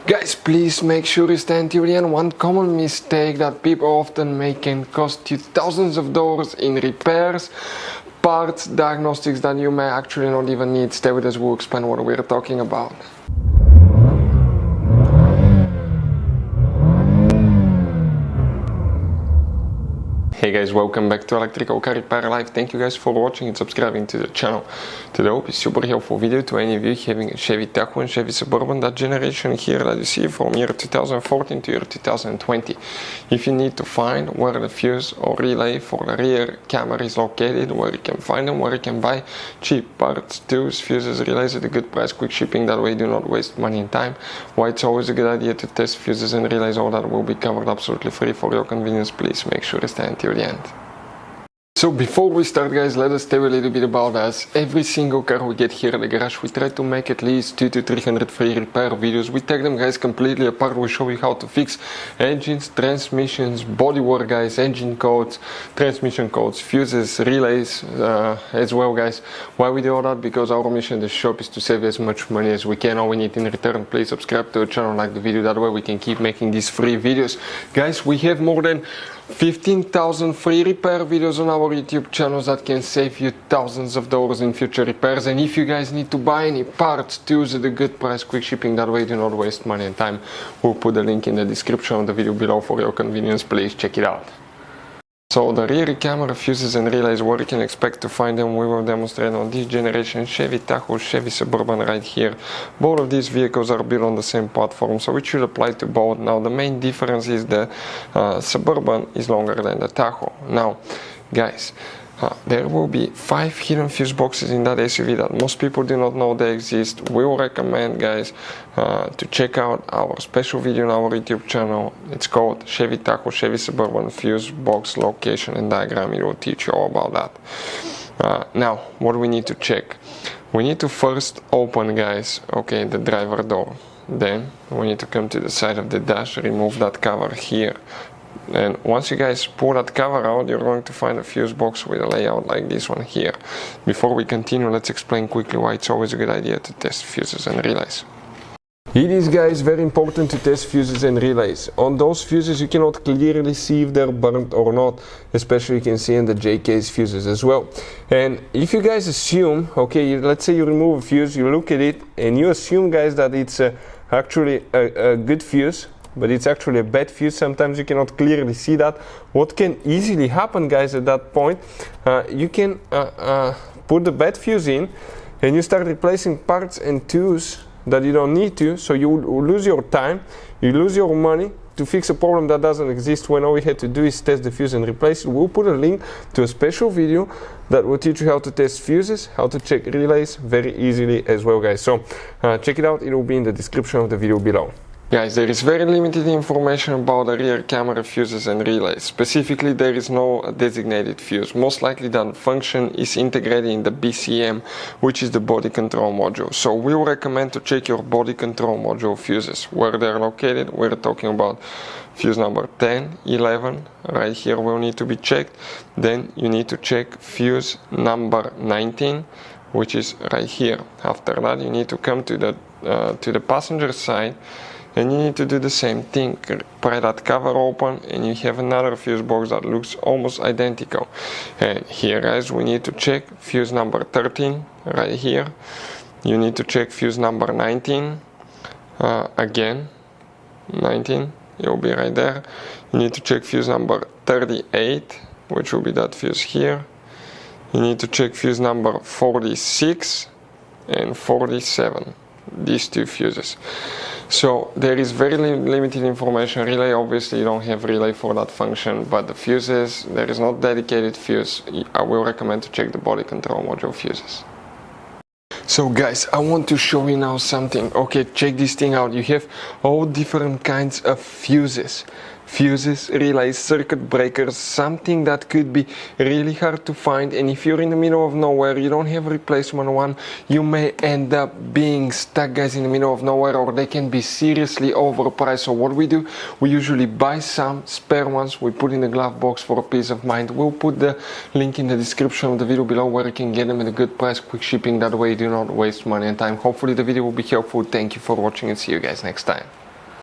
Guys, please make sure you stand till the end. One common mistake that people often make can cost you thousands of dollars in repairs, parts, diagnostics that you may actually not even need. Stay with us, we'll explain what we're talking about. Hey guys, welcome back to Electrical Car Repair Live. Thank you guys for watching and subscribing to the channel. Today will be a super helpful video to any of you having a Chevy Tahoe and Chevy Suburban, that generation here that you see from year 2014 to year 2020. If you need to find where the fuse or relay for the rear camera is located, where you can find them, where you can buy cheap parts, tools, fuses, relays at a good price, quick shipping, that way you do not waste money and time. Why it's always a good idea to test fuses and relays, all that will be covered absolutely free for your convenience. Please make sure to stay until the end. So before we start, guys, let us tell you a little bit about us. Every single car we get here at the garage, we try to make at least 200 to 300 free repair videos. We take them, guys, completely apart. We show you how to fix engines, transmissions, bodywork, guys, engine codes, transmission codes, fuses, relays as well, guys. Why we do all that? Because our mission in the shop is to save as much money as we can. All we need in return, please subscribe to the channel, like the video, that way we can keep making these free videos. Guys, we have more than 15,000 free repair videos on our YouTube channels that can save you thousands of dollars in future repairs. And if you guys need to buy any parts, tools at a good price, quick shipping, that way you do not waste money and time, we'll put the link in the description of the video below for your convenience. Please check it out. So the rear camera, fuses and relays, where you can expect to find them, we will demonstrate on this generation Chevy Tahoe, Chevy Suburban right here. Both of these vehicles are built on the same platform, so it should apply to both. Now the main difference is the Suburban is longer than the Tahoe. Now guys, there will be 5 hidden fuse boxes in that SUV that most people do not know they exist. We will recommend, guys, to check out our special video on our YouTube channel. It's called Chevy Tahoe, Chevy Suburban Fuse Box Location and Diagram. It will teach you all about that. Now, what do we need to check? We need to first open, guys, okay, the driver door. Then we need to come to the side of the dash, remove that cover here. And once you guys pull that cover out, you're going to find a fuse box with a layout like this one here. Before we continue, let's explain quickly why it's always a good idea to test fuses and relays. It is, guys, very important to test fuses and relays. On those fuses you cannot clearly see if they're burnt or not, especially you can see in the JK's fuses as well. And if you guys assume, okay, let's say you remove a fuse, you look at it and you assume, guys, that it's actually a good fuse, but it's actually a bad fuse. Sometimes you cannot clearly see that. What can easily happen, guys, at that point, you can put the bad fuse in and you start replacing parts and tools that you don't need to, so you lose your time, you lose your money to fix a problem that doesn't exist, when all we had to do is test the fuse and replace it. We'll put a link to a special video that will teach you how to test fuses, how to check relays very easily as well, guys. So check it out, it will be in the description of the video below. Guys, there is very limited information about the rear camera, fuses and relays. Specifically, there is no designated fuse. Most likely that function is integrated in the BCM, which is the body control module. So we will recommend to check your body control module fuses. Where they're located, we're talking about fuse number 10, 11, right here will need to be checked. Then you need to check fuse number 19, which is right here. After that, you need to come to the passenger side, and you need to do the same thing. Pry that cover open and you have another fuse box that looks almost identical. And here, guys, we need to check fuse number 13 right here. You need to check fuse number 19 again. 19, it will be right there. You need to check fuse number 38, which will be that fuse here. You need to check fuse number 46 and 47, these two fuses. So there is very limited information. Relay, obviously you don't have relay for that function, but the fuses, there is not dedicated fuse. I will recommend to check the body control module fuses. So guys, I want to show you now something. Okay, check this thing out. You have all different kinds of fuses. Fuses, relays, circuit breakers, something that could be really hard to find, and if you're in the middle of nowhere, you don't have a replacement one, you may end up being stuck, guys, in the middle of nowhere, or they can be seriously overpriced. So what we do, we usually buy some spare ones, we put in the glove box for a peace of mind. We'll put the link in the description of the video below where you can get them at a good price, quick shipping, that way you do not waste money and time. Hopefully the video will be helpful. Thank you for watching and see you guys next time.